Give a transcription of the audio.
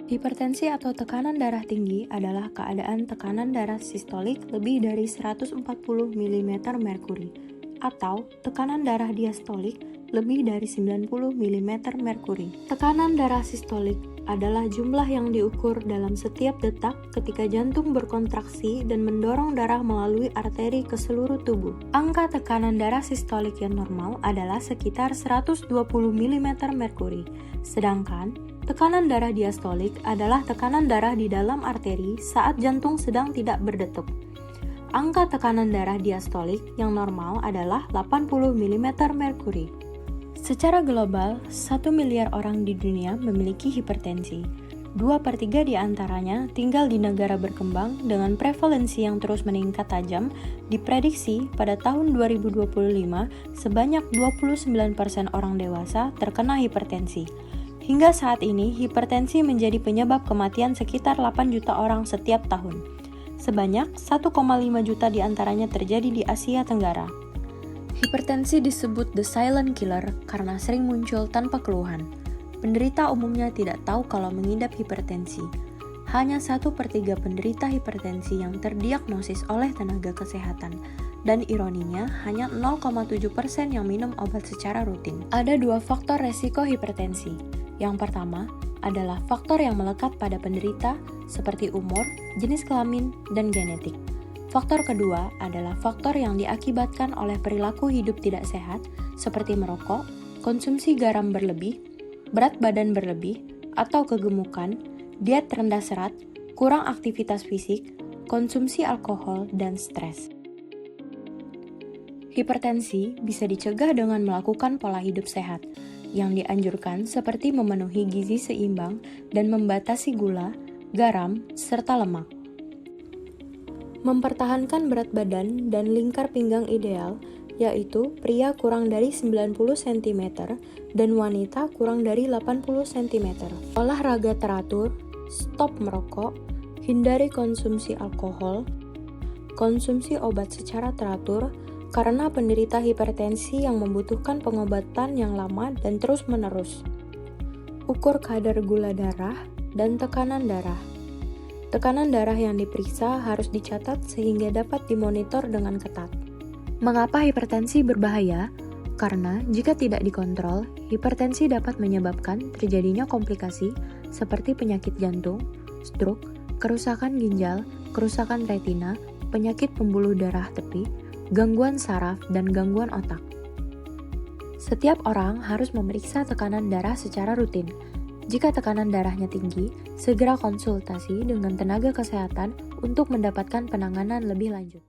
Hipertensi atau tekanan darah tinggi adalah keadaan tekanan darah sistolik lebih dari 140 mm merkuri atau tekanan darah diastolik lebih dari 90 mm merkuri. Tekanan darah sistolik adalah jumlah yang diukur dalam setiap detak ketika jantung berkontraksi dan mendorong darah melalui arteri ke seluruh tubuh. Angka tekanan darah sistolik yang normal adalah sekitar 120 mm merkuri, sedangkan tekanan darah diastolik adalah tekanan darah di dalam arteri saat jantung sedang tidak berdetuk. Angka tekanan darah diastolik yang normal adalah 80 mm merkuri. Secara global, 1 miliar orang di dunia memiliki hipertensi. 2/3 di antaranya tinggal di negara berkembang dengan prevalensi yang terus meningkat tajam. Diprediksi pada tahun 2025 sebanyak 29% orang dewasa terkena hipertensi. Hingga saat ini, hipertensi menjadi penyebab kematian sekitar 8 juta orang setiap tahun. Sebanyak 1,5 juta di antaranya terjadi di Asia Tenggara. Hipertensi disebut the silent killer karena sering muncul tanpa keluhan. Penderita umumnya tidak tahu kalau mengidap hipertensi. Hanya 1/3 penderita hipertensi yang terdiagnosis oleh tenaga kesehatan. Dan ironinya, hanya 0,7% yang minum obat secara rutin. Ada 2 faktor resiko hipertensi. Yang pertama adalah faktor yang melekat pada penderita seperti umur, jenis kelamin, dan genetik. Faktor kedua adalah faktor yang diakibatkan oleh perilaku hidup tidak sehat seperti merokok, konsumsi garam berlebih, berat badan berlebih, atau kegemukan, diet rendah serat, kurang aktivitas fisik, konsumsi alkohol, dan stres. Hipertensi bisa dicegah dengan melakukan pola hidup sehat yang dianjurkan seperti memenuhi gizi seimbang dan membatasi gula, garam, serta lemak. Mempertahankan berat badan dan lingkar pinggang ideal, yaitu pria kurang dari 90 cm dan wanita kurang dari 80 cm. Olahraga teratur, stop merokok, hindari konsumsi alkohol, konsumsi obat secara teratur, karena penderita hipertensi yang membutuhkan pengobatan yang lama dan terus-menerus. Ukur kadar gula darah dan tekanan darah. Tekanan darah yang diperiksa harus dicatat sehingga dapat dimonitor dengan ketat. Mengapa hipertensi berbahaya? Karena jika tidak dikontrol, hipertensi dapat menyebabkan terjadinya komplikasi seperti penyakit jantung, stroke, kerusakan ginjal, kerusakan retina, penyakit pembuluh darah tepi, gangguan saraf, dan gangguan otak. Setiap orang harus memeriksa tekanan darah secara rutin. Jika tekanan darahnya tinggi, segera konsultasi dengan tenaga kesehatan untuk mendapatkan penanganan lebih lanjut.